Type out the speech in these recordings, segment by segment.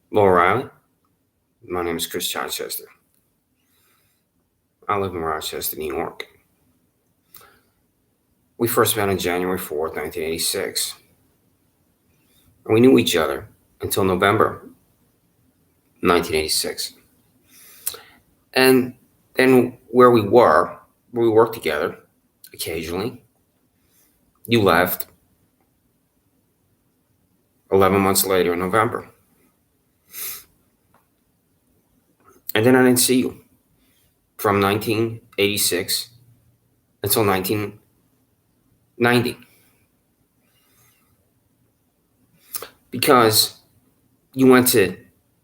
Laura Riley. My name is Chris Chichester. I live in Rochester, New York. We first met on January 4th, 1986. And we knew each other until November 1986. And then where we worked together occasionally, you left 11 months later in November. And then I didn't see you from 1986 until 1990. Because you went to,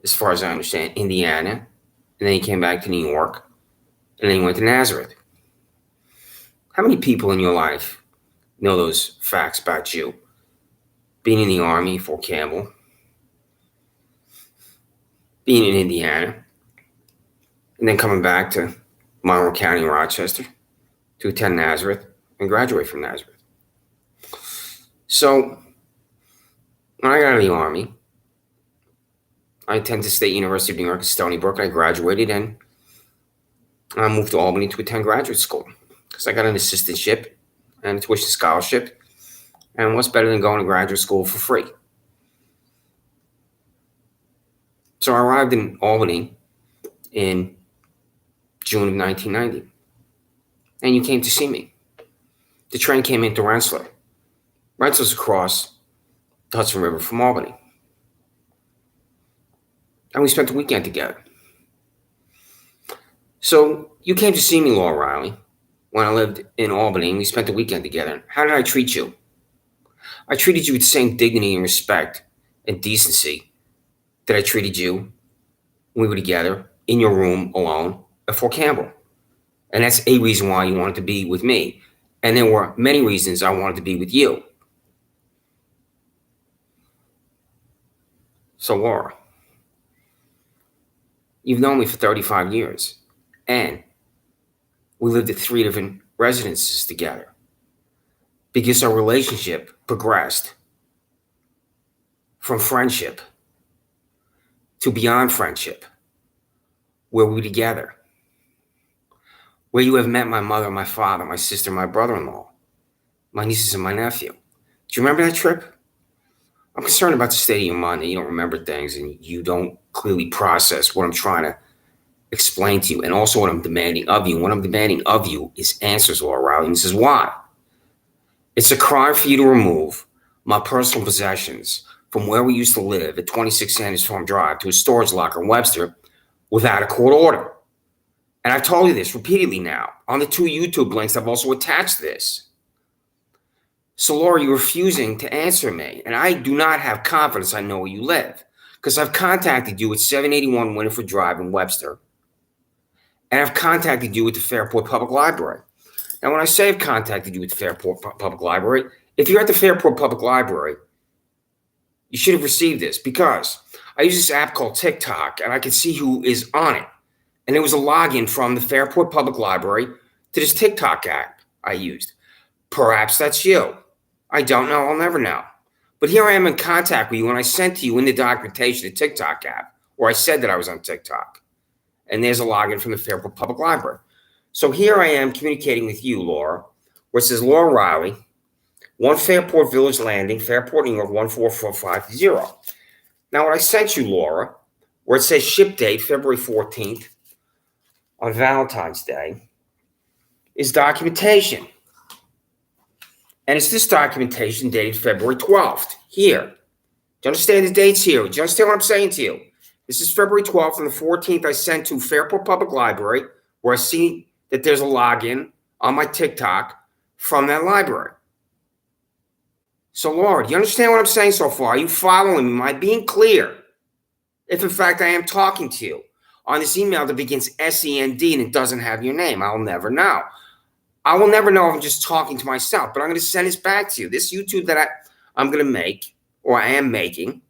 as far as I understand, Indiana, and then you came back to New York, and then you went to Nazareth. How many people in your life know those facts about you? Being in the Army, Fort Campbell, being in Indiana, and then coming back to Monroe County, Rochester, to attend Nazareth and graduate from Nazareth. So, when I got out of the Army, I attended State University of New York at Stony Brook. I graduated and I moved to Albany to attend graduate school because I got an assistantship and a tuition scholarship. And what's better than going to graduate school for free? So I arrived in Albany in June of 1990. And you came to see me. The train came into Rensselaer. Rensselaer's across the Hudson River from Albany. And we spent the weekend together. So you came to see me, Laura Riley, when I lived in Albany, and we spent the weekend together. How did I treat you? I treated you with the same dignity and respect and decency that I treated you when we were together in your room alone at Fort Campbell. And that's a reason why you wanted to be with me. And there were many reasons I wanted to be with you. So, Laura, you've known me for 35 years. And we lived at 3 different residences together because our relationship progressed from friendship to beyond friendship, where we were together, where you have met my mother, my father, my sister, my brother-in-law, my nieces and my nephew. Do you remember that trip? I'm concerned about the state of your mind that you don't remember things and you don't clearly process what I'm trying to explain to you and also what I'm demanding of you. What I'm demanding of you is answers, Laura Riley. And this is why. It's a crime for you to remove my personal possessions from where we used to live at 26 Sanders Farm Drive to a storage locker in Webster without a court order. And I've told you this repeatedly now. On the 2 YouTube links, I've also attached this. So, Laura, you're refusing to answer me. And I do not have confidence I know where you live because I've contacted you at 781 Winifred Drive in Webster. And I've contacted you at the Fairport Public Library. Now, when I say I've contacted you at the Fairport Public Library, if you're at the Fairport Public Library, you should have received this because I use this app called TikTok and I can see who is on it. And there was a login from the Fairport Public Library to this TikTok app I used. Perhaps that's you. I don't know. I'll never know. But here I am in contact with you and I sent to you in the documentation the TikTok app, or I said that I was on TikTok. And there's a login from the Fairport Public Library. So here I am communicating with you, Laura, where it says Laura Riley, 1 Fairport Village Landing, Fairport, New York, 14450. Now, what I sent you, Laura, where it says ship date, February 14th, on Valentine's Day, is documentation. And it's this documentation dated February 12th, here. Do you understand the dates here? Do you understand what I'm saying to you? This is February 12th, and the 14th I sent to Fairport Public Library, where I see that there's a login on my TikTok from that library. So, Laura, do you understand what I'm saying so far? Are you following me? Am I being clear? If, in fact, I am talking to you on this email that begins SEND and it doesn't have your name, I'll never know. I will never know if I'm just talking to myself, but I'm going to send this back to you. This YouTube that I'm going to make, or I am making,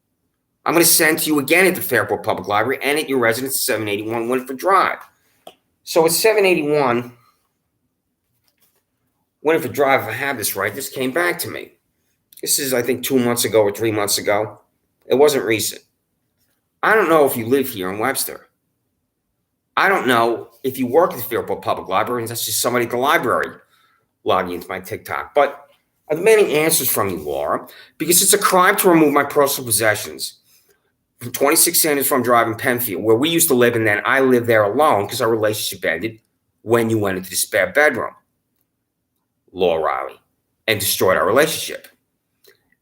I'm going to send to you again at the Fairport Public Library and at your residence, 781 Winifred Drive. So at 781 Winifred Drive, if I have this right, this came back to me. This is, I think, 2 months ago or 3 months ago. It wasn't recent. I don't know if you live here in Webster. I don't know if you work at the Fairport Public Library, and that's just somebody at the library logging into my TikTok. But I'm demanding answers from you, Laura, because it's a crime to remove my personal possessions from 26 Sanders Farm Drive in Penfield, where we used to live, and then I lived there alone because our relationship ended when you went into the spare bedroom, Laura Riley, and destroyed our relationship.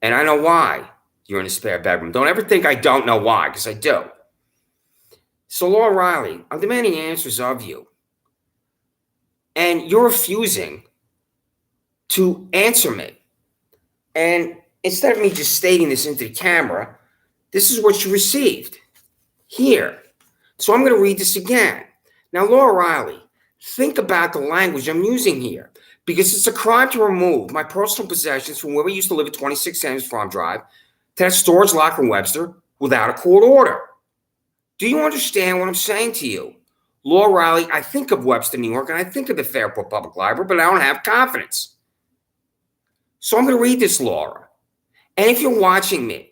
And I know why you're in the spare bedroom. Don't ever think I don't know why, because I do. So, Laura Riley, I'm demanding answers of you. And you're refusing to answer me. And instead of me just stating this into the camera, this is what you received here. So I'm going to read this again. Now, Laura Riley, think about the language I'm using here, because it's a crime to remove my personal possessions from where we used to live at 26 Sanders Farm Drive to that storage locker in Webster without a court order. Do you understand what I'm saying to you? Laura Riley, I think of Webster, New York, and I think of the Fairport Public Library, but I don't have confidence. So I'm going to read this, Laura. And if you're watching me,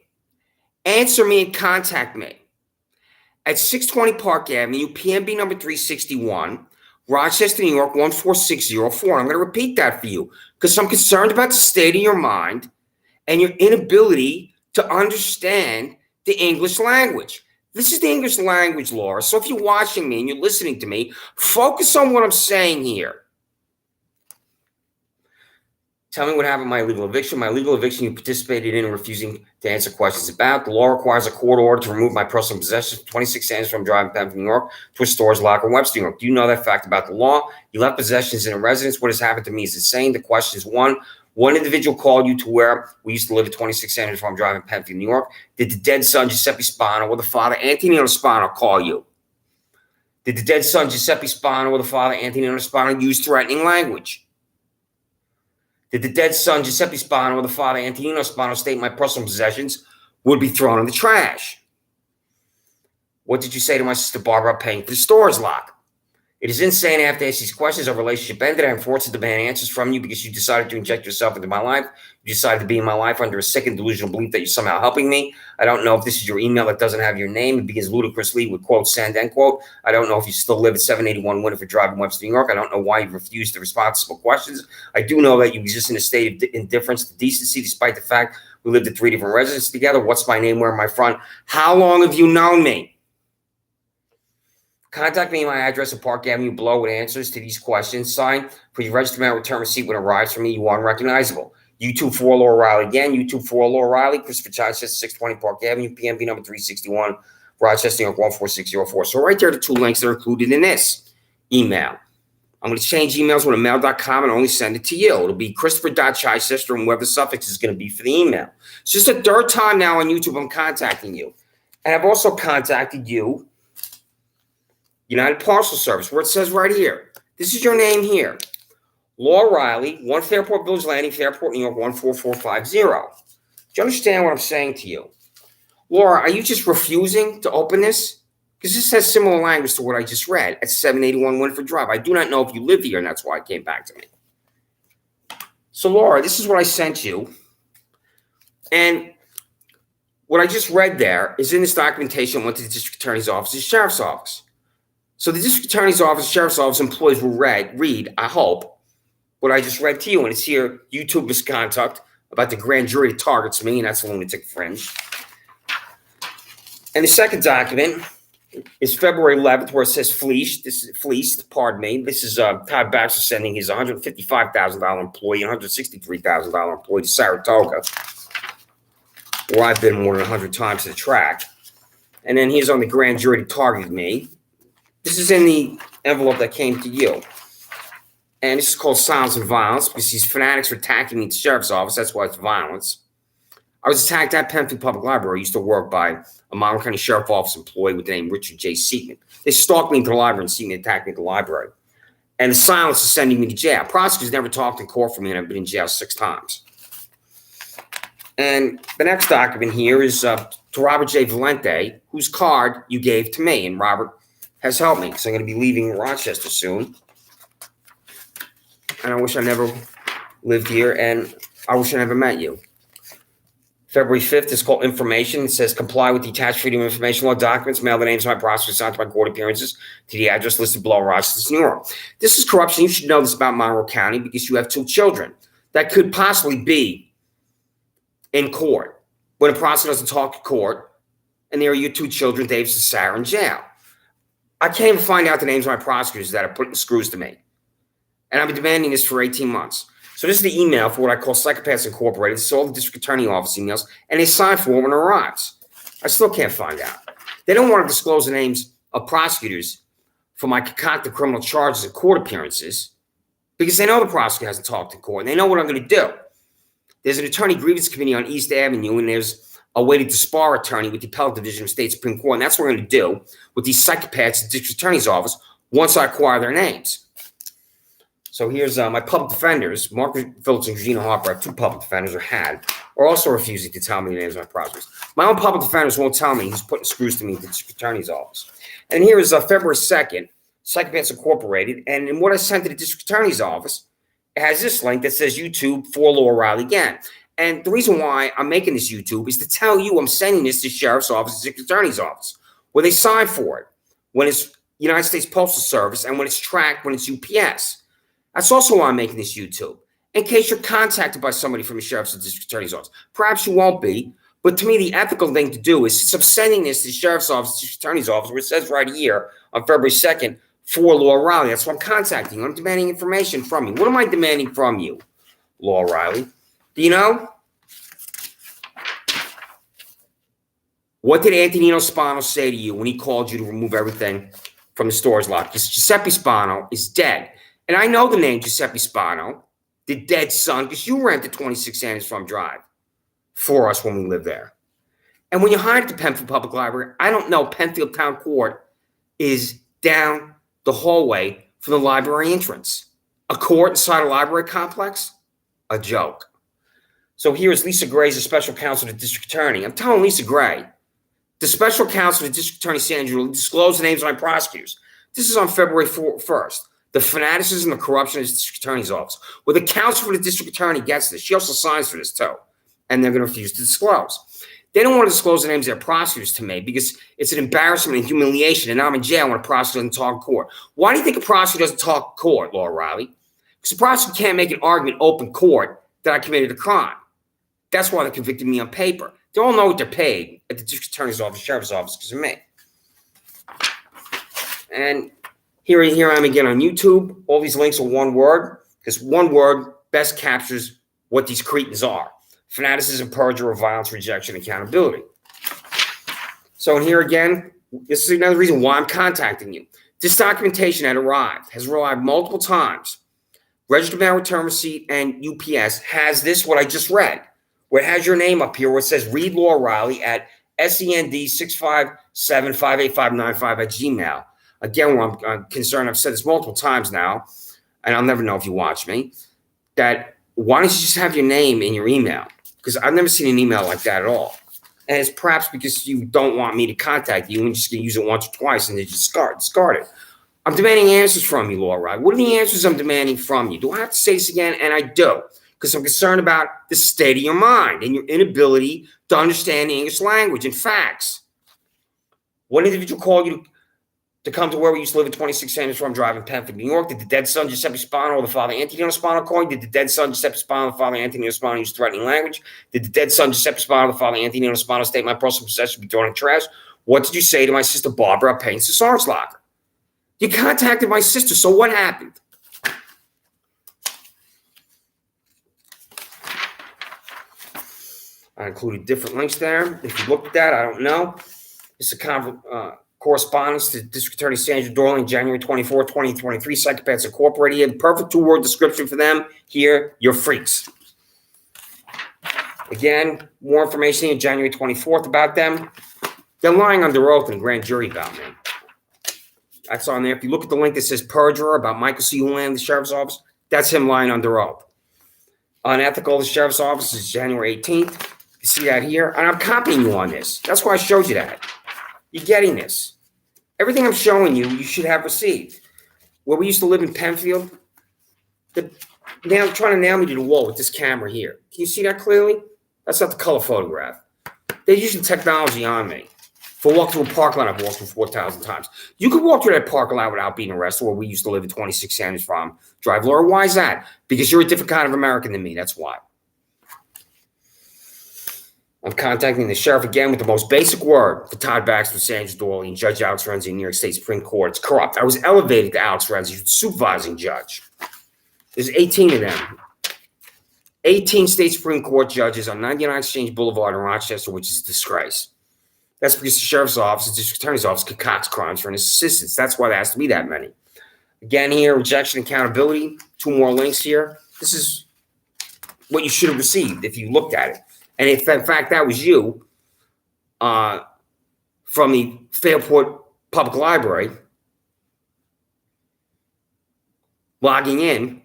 answer me and contact me at 620 Park Avenue, PMB number 361, Rochester, New York, 14604. I'm going to repeat that for you because I'm concerned about the state of your mind and your inability to understand the English language. This is the English language, Laura. So if you're watching me and you're listening to me, focus on what I'm saying here. Tell me what happened to my illegal eviction. My illegal eviction you participated in and refusing to answer questions about. The law requires a court order to remove my personal possessions, 26 Sanders Farm Drive in Penfield, New York, to a storage locker in Webster, New York. Do you know that fact about the law? You left possessions in a residence. What has happened to me is insane. The question is, one individual called you to where we used to live at 26 Sanders Farm Drive in Penfield, New York. Did the dead son, Giuseppe Spano, or the father, Antonino Spano, call you? Did the dead son, Giuseppe Spano, or the father, Antonino Spano, use threatening language? Did the dead son, Giuseppe Spano, or the father, Antonino Spano, state my personal possessions would be thrown in the trash? What did you say to my sister Barbara paying for the storage lock? It is insane I have to ask these questions. Our relationship ended. I am forced to demand answers from you because you decided to inject yourself into my life. You decided to be in my life under a sick and delusional belief that you're somehow helping me. I don't know if this is your email that doesn't have your name. It begins ludicrously with quote, send, end quote. I don't know if you still live at 781 Winifred Drive in Webster, New York. I don't know why you've refused to respond to simple questions. I do know that you exist in a state of indifference to decency, despite the fact we lived at 3 different residences together. What's my name? Where am I from? How long have you known me? Contact me at my address at Park Avenue below with answers to these questions. Sign for your registered mail return receipt when it arrives from me. You are unrecognizable. YouTube for Laura Riley. Again, YouTube for Laura Riley. Christopher Chichester, 620 Park Avenue, PMB number 361, Rochester, New York, 14604. So right there are the two links that are included in this email. I'm going to change emails with a mail.com and only send it to you. It'll be Christopher.Chichester and whatever the suffix is going to be for the email. It's just the third time now on YouTube I'm contacting you. And I've also contacted you, United Parcel Service, where it says right here, this is your name here, Laura Riley, 1 Fairport Village Landing, Fairport, New York, 14450. Do you understand what I'm saying to you? Laura, are you just refusing to open this? Because this has similar language to what I just read at 781 Winifred Drive. I do not know if you live here, and that's why it came back to me. So, Laura, this is what I sent you. And what I just read there is in this documentation went to the district attorney's office, the sheriff's office. So the district attorney's office, sheriff's office employees will read, I hope, what I just read to you. And it's here, YouTube misconduct about the grand jury that targets me, and that's a lunatic fringe. And the second document is February 11th, where it says fleeced. This is fleeced, pardon me. This is Todd Baxter sending his $155,000 employee, $163,000 employee to Saratoga, where I've been more than 100 times to the track. And then he's on the grand jury that targeted me. This is in the envelope that came to you. And this is called Silence and Violence because these fanatics are attacking me at the sheriff's office. That's why it's violence. I was attacked at Penfield Public Library. I used to work by a Monmouth County Sheriff's Office employee with the name Richard J. Seekman. They stalked me into the library and seen me attack me at the library. And the silence is sending me to jail. Prosecutors never talked in court for me, and I've been in jail 6 times. And the next document here is to Robert J. Valente, whose card you gave to me. And Robert has helped me because I'm going to be leaving Rochester soon. And I wish I never lived here, and I wish I never met you. February 5th is called information. It says comply with the attached Freedom of Information Law documents, mail the names of my prosecutors signed to my court appearances to the address listed below, Rochester, New York. This is corruption. You should know this about Monroe County because you have 2 children that could possibly be in court. When a prosecutor doesn't talk to court, and there are your 2 children, Davis and Sarah, in jail. I can't even find out the names of my prosecutors that are putting screws to me. And I've been demanding this for 18 months. So this is the email for what I call Psychopaths Incorporated. This is all the district attorney office emails, and they sign for it when it arrives. I still can't find out. They don't want to disclose the names of prosecutors for my concocted criminal charges and court appearances because they know the prosecutor hasn't talked to court, and they know what I'm going to do. There's an attorney grievance committee on East Avenue, and there's a weighted dispar attorney with the appellate division of state Supreme Court, and that's what we're going to do with these psychopaths at the district attorney's office once I acquire their names. So here's my public defenders. Mark Phillips and Regina Harper, I have 2 public defenders, or had, are also refusing to tell me the names of my prosecutors. My own public defenders won't tell me who's putting screws to me at the district attorney's office. And here is February 2nd, Psychopaths Incorporated. And in what I sent to the district attorney's office, it has this link that says YouTube for Laura Riley again. And the reason why I'm making this YouTube is to tell you I'm sending this to sheriff's office, district attorney's office, where they sign for it when it's United States Postal Service and when it's tracked when it's UPS. That's also why I'm making this YouTube, in case you're contacted by somebody from the sheriff's or district attorney's office. Perhaps you won't be, but to me, the ethical thing to do is, since I'm sending this to the sheriff's office, district attorney's office, where it says right here on February 2nd, for Laura Riley. That's why I'm contacting you. I'm demanding information from you. What am I demanding from you, Laura Riley? Do you know? What did Antonino Spano say to you when he called you to remove everything from the storage lot? Because Giuseppe Spano is dead. And I know the name Giuseppe Spano, the dead son, because you rented 26 Sanders Farm Drive for us when we lived there. And when you hired at the Penfield Public Library, I don't know, Penfield Town Court is down the hallway from the library entrance. A court inside a library complex? A joke. So here's Lisa Gray, the special counsel to the district attorney. I'm telling Lisa Gray, the special counsel to District Attorney Sanders will disclose the names of my prosecutors. This is on February 1st. The fanaticism and the corruption of the district attorney's office. Well, the counsel for the district attorney gets this. She also signs for this too. And they're going to refuse to disclose. They don't want to disclose the names of their prosecutors to me because it's an embarrassment and humiliation. And I'm in jail when a prosecutor doesn't talk in court. Why do you think a prosecutor doesn't talk in court, Laura Riley? Because the prosecutor can't make an argument open court that I committed a crime. That's why they convicted me on paper. They all know what they're paid at the district attorney's office, sheriff's office, because of me. And here I am again on YouTube. All these links are one word, because one word best captures what these cretins are. Fanaticism, perjury, violence, rejection, accountability. So in here again, this is another reason why I'm contacting you. This documentation has arrived multiple times. Registered mail return receipt and UPS has this, what I just read, where it has your name up here, where it says read Laura Riley at SEND657-58595 at Gmail. Again, where I'm concerned, I've said this multiple times now, and I'll never know if you watch me, that why don't you just have your name in your email? Because I've never seen an email like that at all. And it's perhaps because you don't want me to contact you and you're just going to use it once or twice and then just discard it. I'm demanding answers from you, Laura Riley. What are the answers I'm demanding from you? Do I have to say this again? And I do, because I'm concerned about the state of your mind and your inability to understand the English language and facts. One individual called you to come to where we used to live at 26 Sanders Farm Drive in Penfield, New York. Did the dead son Giuseppe Spano or the father Antonino Spano call you? Did the dead son Giuseppe Spano or the father Antonino Spano use threatening language? Did the dead son Giuseppe Spano or the father Antonino Spano state my personal possession be thrown in trash? What did you say to my sister Barbara at Payne Cesar's locker? You contacted my sister, so what happened? I included different links there. If you looked at that, I don't know. It's a correspondence to District Attorney Sandra Dorling, January 24, 2023, Psychopaths Incorporated. He had a perfect two-word description for them. Here, you're freaks. Again, more information on January 24th about them. They're lying under oath in a grand jury about me. That's on there. If you look at the link that says perjurer about Michael C. Houlihan, the sheriff's office, that's him lying under oath. Unethical, the sheriff's office is January 18th. You see that here? And I'm copying you on this. That's why I showed you that. You're getting this. Everything I'm showing you, you should have received. Where we used to live in Penfield, they're trying to nail me to the wall with this camera here. Can you see that clearly? That's not the color photograph. They're using technology on me. If I walk through a parking lot, I've walked through 4,000 times. You could walk through that parking lot without being arrested, where we used to live at 26 Sanders Farm Drive. Laura, why is that? Because you're a different kind of American than me. That's why. I'm contacting the sheriff again with the most basic word for Todd Baxter, Sandra Dawley, and Judge Alex Renzi in New York State Supreme Court. It's corrupt. I was elevated to Alex Renzi, supervising judge. There's 18 of them. 18 state Supreme Court judges on 99 Exchange Boulevard in Rochester, which is a disgrace. That's because the sheriff's office, the district attorney's office, concocts crimes for an assistance. That's why there has to be that many. Again, here, rejection, accountability. 2 more links here. This is what you should have received if you looked at it. And if, in fact, that was you from the Fairport Public Library logging in,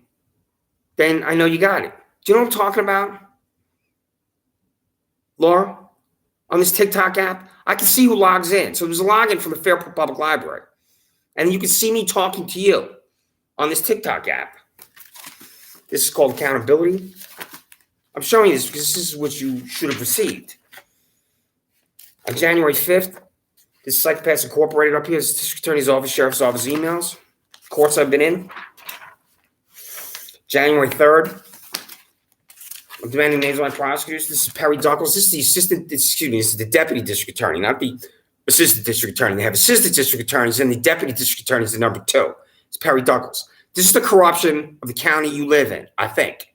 then I know you got it. Do you know what I'm talking about, Laura? On this TikTok app, I can see who logs in. So there's a login from the Fairport Public Library. And you can see me talking to you on this TikTok app. This is called accountability. I'm showing you this because this is what you should have received. On January 5th, this is Psychopaths Incorporated up here. This is District Attorney's Office, Sheriff's Office emails. Courts I've been in. January 3rd, I'm demanding names of my prosecutors. This is Perry Douglas. This is this is the Deputy District Attorney, not the Assistant District Attorney. They have Assistant District Attorneys, and the Deputy District Attorney is the number 2. It's Perry Douglas. This is the corruption of the county you live in, I think.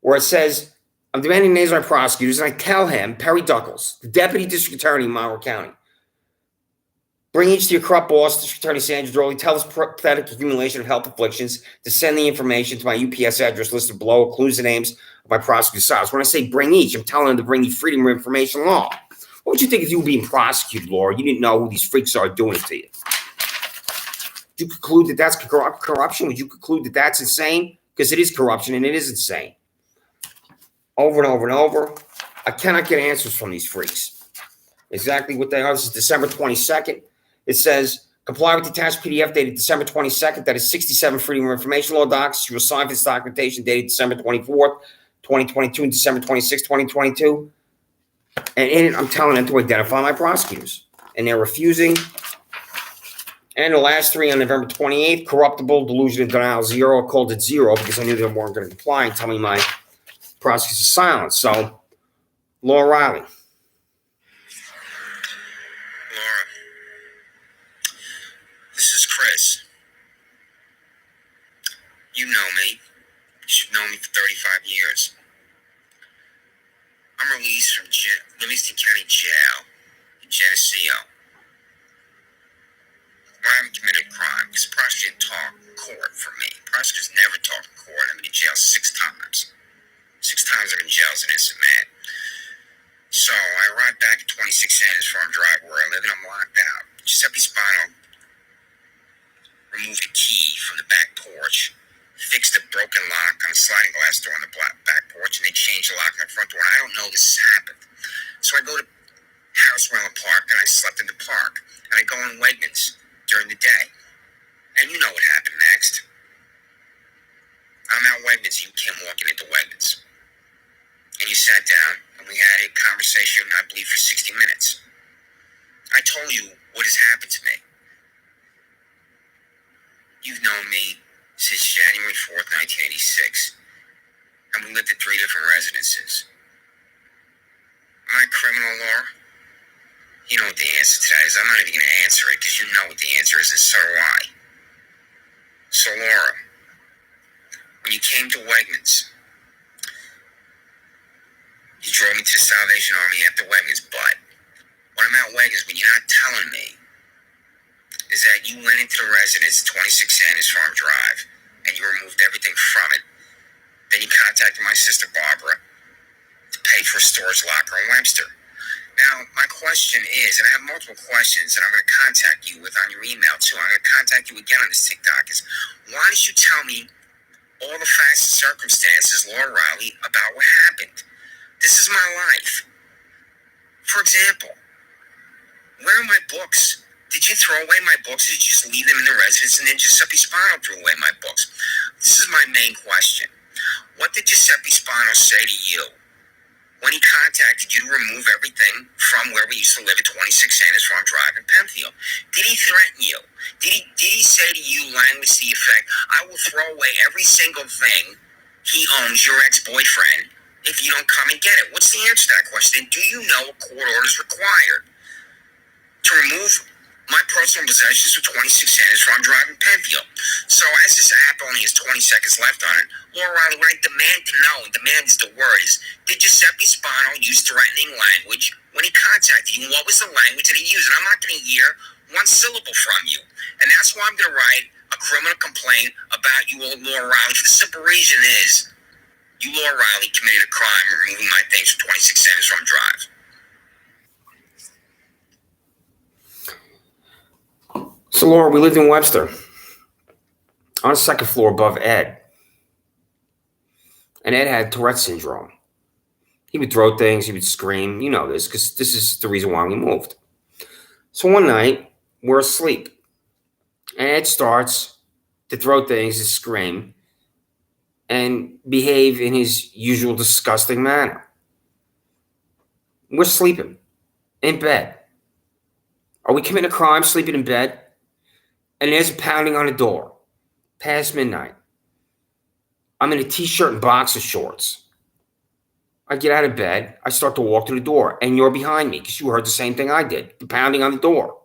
Where it says, I'm demanding names of my prosecutors, and I tell him, Perry Douglas, the Deputy District Attorney in Monroe County, bring each to your corrupt boss, District Attorney Sandra Dawley, tell this pathetic accumulation of health afflictions to send the information to my UPS address listed below, includes the names of my prosecutor's files. When I say bring each, I'm telling them to bring the Freedom of Information law. What would you think if you were being prosecuted, Laura? You didn't know who these freaks are doing it to you. Would you conclude that that's corruption? Would you conclude that that's insane? Because it is corruption and it is insane. Over and over and over. I cannot get answers from these freaks. Exactly what they are. This is December 22nd. It says, comply with the attached PDF dated December 22nd. That is 67 Freedom of Information Law docs. You will sign for this documentation dated December 24th, 2022 and December 26th, 2022. And in it, I'm telling them to identify my prosecutors. And they're refusing. And the last 3 on November 28th, corruptible, delusion, and denial, 0. I called it 0 because I knew they weren't going to comply and tell me my prosecutors are silent. So, Laura Riley. This is Chris. You know me. You've known me for 35 years. I'm released from Livingston County Jail in Geneseo. I haven't committed a crime because the prosecutor didn't talk in court for me. Prosecutors never talk in court. I've been in jail 6 times. 6 times I'm in jail as an innocent man. So I arrived back at 26 Sanders Farm Drive where I live and I'm locked out. Giuseppe Spano removed a key from the back porch, fixed a broken lock on a sliding glass door on the back porch, and they changed the lock on the front door. And I don't know this has happened. So I go to Harris Wellen Park, and I slept in the park. And I go in Wegmans during the day. And you know what happened next. I'm at Wegmans, and you came walking into Wegmans. And you sat down, and we had a conversation, I believe, for 60 minutes. I told you what has happened to me. You've known me since January 4th, 1986, and we lived at 3 different residences. Am I a criminal, Laura? You know what the answer to that is. I'm not even going to answer it because you know what the answer is, and so do I. So, Laura, when you came to Wegmans, you drove me to the Salvation Army after Wegmans, but when I'm at Wegmans, what you're not telling me is that you went into the residence at 26 Sanders Farm Drive and you removed everything from it. Then you contacted my sister Barbara to pay for a storage locker in Webster. Now, my question is, and I have multiple questions that I'm going to contact you with on your email too. I'm going to contact you again on this TikTok. Is why did you tell me all the facts and circumstances, Laura Riley, about what happened? This is my life. For example, where are my books? Did you throw away my books, or did you just leave them in the residence and then Giuseppe Spano threw away my books? This is my main question. What did Giuseppe Spano say to you contacted you to remove everything from where we used to live at 26 Sanders Farm Drive in Penfield? Did he threaten you? Did he say to you language to the effect, I will throw away every single thing he owns, your ex-boyfriend, if you don't come and get it? What's the answer to that question? Do you know a court order is required to remove my personal possessions of 26 Sanders Farm Drive in Penfield? So as this app only has 20 seconds left on it, Laura Riley, what I demand to know, and demand is the word, is did Giuseppe Spano use threatening language when he contacted you? And what was the language that he used? And I'm not going to hear one syllable from you. And that's why I'm going to write a criminal complaint about you, Laura Riley, for the simple reason is you, Laura Riley, committed a crime removing my things from 26 Sanders Farm Drive. So, Laura, we lived in Webster on the second floor above Ed. And Ed had Tourette's syndrome. He would throw things, he would scream. You know this, because this is the reason why we moved. So one night, we're asleep. And Ed starts to throw things and scream and behave in his usual disgusting manner. We're sleeping in bed. Are we committing a crime sleeping in bed? And there's a pounding on the door past midnight. I'm in a t-shirt and boxer shorts. I get out of bed. I start to walk to the door, and you're behind me because you heard the same thing I did, the pounding on the door.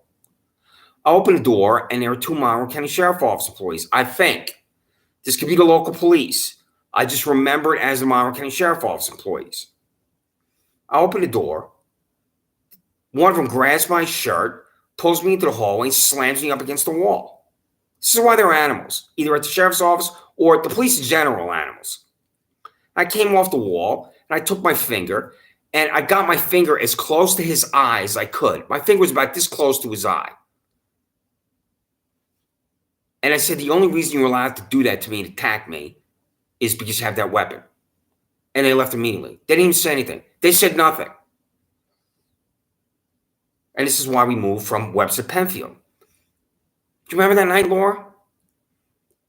I open the door, and there are two Monroe County Sheriff's Office employees. I think this could be the local police. I just remember it as the Monroe County Sheriff's Office employees. I open the door. One of them grabs my shirt, pulls me into the hallway, and slams me up against the wall. This is why they're animals, either at the sheriff's office or the police in general, animals. I came off the wall, and I took my finger, and I got my finger as close to his eye as I could. My finger was about this close to his eye. And I said, the only reason you're allowed to do that to me and attack me is because you have that weapon. And they left immediately. They didn't even say anything. They said nothing. And this is why we moved from Webster to Penfield. Do you remember that night, Laura?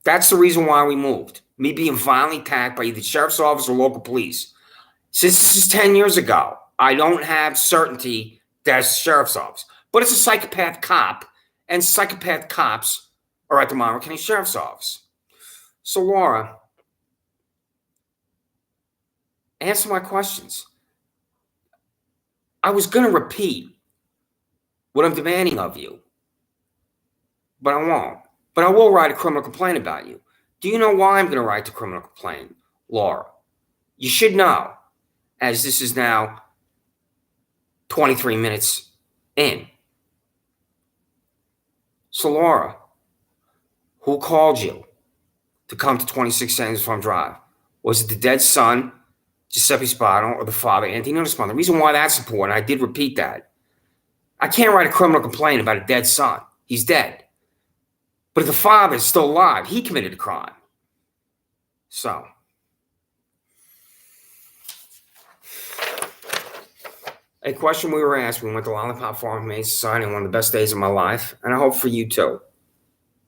That's the reason why we moved. Me being violently attacked by either the sheriff's office or local police. Since this is 10 years ago, I don't have certainty that it's the sheriff's office. But it's a psychopath cop, and psychopath cops are at the Monroe County Sheriff's Office. So, Laura, answer my questions. I was going to repeat what I'm demanding of you, but I won't. But I will write a criminal complaint about you. Do you know why I'm going to write the criminal complaint, Laura? You should know, as this is now 23 minutes in. So, Laura, who called you to come to 26 Sanders Farm Drive? Was it the dead son, Giuseppe Spano, or the father, Anthony Spano? The reason why that's important, I did repeat that. I can't write a criminal complaint about a dead son. He's dead. But if the father is still alive, he committed a crime. So, a question we were asked when we went to Lollipop Farm Humane Society on one of the best days of my life, and I hope for you too.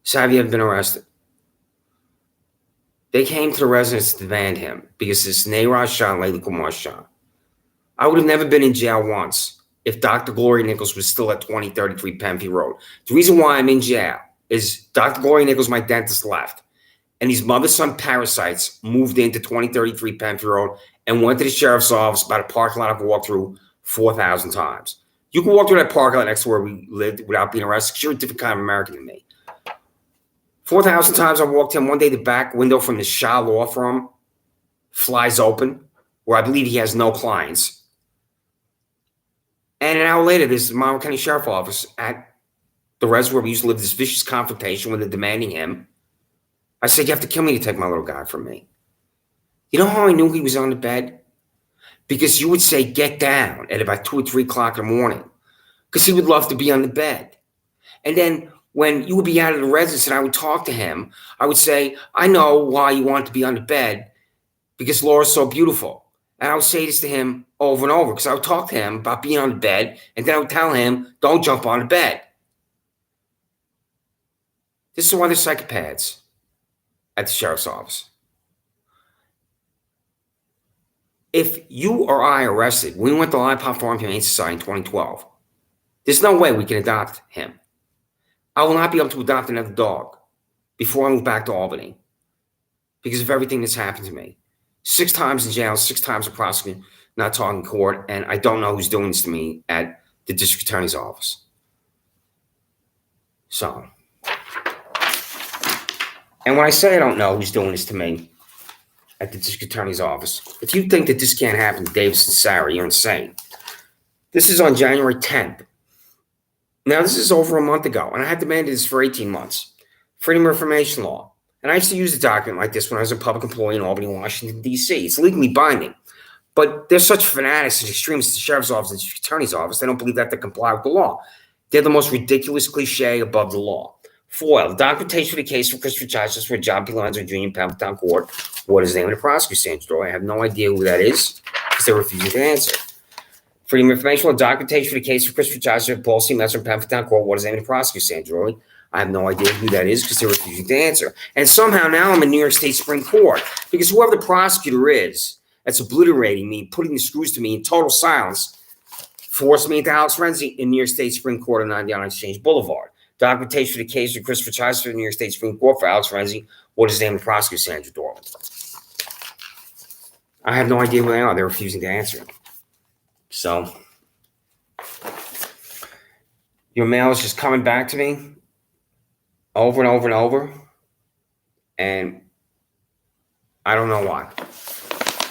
So have you ever been arrested? They came to the residence to demand him because it's Nayraj Shah and Lady Kumar Shah. I would have never been in jail once if Dr. Gloria Nichols was still at 2033 Penfield Road. The reason why I'm in jail is Dr. Gloria Nichols, my dentist, left. And these mother-son parasites moved into 2033 Penfield Road and went to the sheriff's office about a parking lot I've walked through 4,000 times. You can walk through that parking lot next to where we lived without being arrested because you're a different kind of American than me. 4,000 times I walked in. One day the back window from the Shah Law Firm flies open, where I believe he has no clients. And an hour later, there's the Monroe County Sheriff's Office at the residence where we used to live, this vicious confrontation when they're demanding him. I said, you have to kill me to take my little guy from me. You know how I knew he was on the bed? Because you would say, get down at about 2 or 3 o'clock in the morning. Because he would love to be on the bed. And then when you would be out of the residence and I would talk to him, I would say, I know why you want to be on the bed, because Laura's so beautiful. And I would say this to him over and over, because I would talk to him about being on the bed, and then I would tell him, don't jump on the bed. This is why they're psychopaths at the sheriff's office. If you or I are arrested, we went to Lollipop Farm Humane Society in 2012. There's no way we can adopt him. I will not be able to adopt another dog before I move back to Albany because of everything that's happened to me. 6 times in jail, 6 times a prosecutor, not talking court, and I don't know who's doing this to me at the district attorney's office. So, and when I say I don't know who's doing this to me at the district attorney's office, if you think that this can't happen to Davis and Sarah, you're insane. This is on January 10th. Now, this is over a month ago, and I had demanded this for 18 months. Freedom of Information Law. And I used to use a document like this when I was a public employee in Albany, Washington, D.C. It's legally binding. But they're such fanatics and extremists at the sheriff's office and the attorney's office, they don't believe that they comply with the law. They're the most ridiculous cliche above the law. FOIL, documentation for the case for Christopher Chachas for John P. Lanza Jr. in Palmertown Court. What is the name of the prosecutor, Sandra? I have no idea who that is because they're refusing to answer. Freedom of Information Law, documentation for the case for Christopher Chachas for Paul C. Messer in Palmertown Court. What is the name of the prosecutor, Sandra? I have no idea who that is because they're refusing to answer. And somehow now I'm in New York State Supreme Court because whoever the prosecutor is that's obliterating me, putting the screws to me in total silence, forced me into Alex Renzi in New York State Supreme Court on 99 Exchange Boulevard. Documentation for the case for Christopher Chachas for the New York State Supreme Court for Alex Renzi. What is the name of the prosecutor, Sandra Dorland? I have no idea who they are. They're refusing to answer. So, your mail is just coming back to me over and over and over, and I don't know why.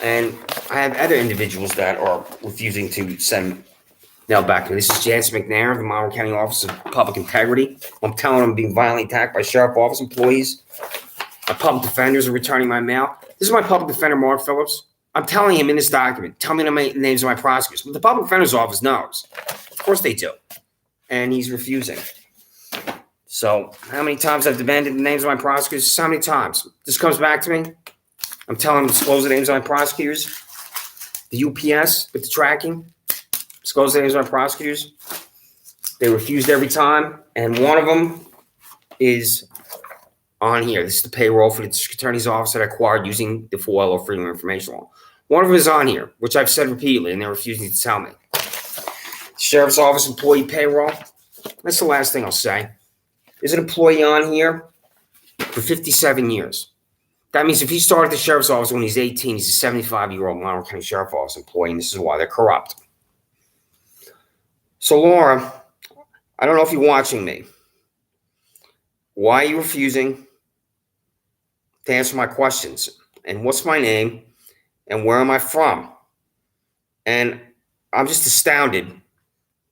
And I have other individuals that are refusing to send mail back to me. This is Janice McNair of the Monroe County Office of Public Integrity. I'm telling them I'm being violently attacked by sheriff office employees. My public defenders are returning my mail. This is my public defender, Mark Phillips. I'm telling him in this document, tell me the names of my prosecutors. But the public defender's office knows. Of course they do. And he's refusing. So how many times I've demanded the names of my prosecutors? How many times? This comes back to me. I'm telling them to disclose the names of my prosecutors. The UPS with the tracking. Disclose the names of my prosecutors. They refused every time. And one of them is on here. This is the payroll for the district attorney's office that I acquired using the FOIL or Freedom of Information Law. One of them is on here, which I've said repeatedly, and they're refusing to tell me. Sheriff's office employee payroll. That's the last thing I'll say. There's an employee on here for 57 years. That means if he started the sheriff's office when he's 18, he's a 75-year-old Monroe County Sheriff's Office employee, and this is why they're corrupt. So, Laura, I don't know if you're watching me. Why are you refusing to answer my questions? And what's my name? And where am I from? And I'm just astounded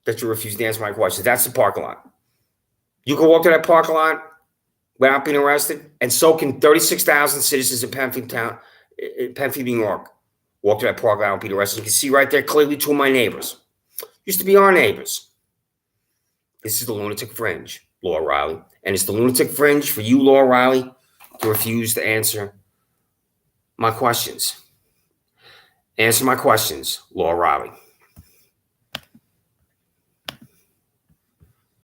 that you're refusing to answer my questions. That's the parking lot. You can walk to that parking lot without being arrested, and so can 36,000 citizens in Penfield, New York. Walk to that parking lot without being arrested. You can see right there clearly two of my neighbors. Used to be our neighbors. This is the Lunatic Fringe, Laura Riley. And it's the Lunatic Fringe for you, Laura Riley, to refuse to answer my questions. Answer my questions, Laura Riley.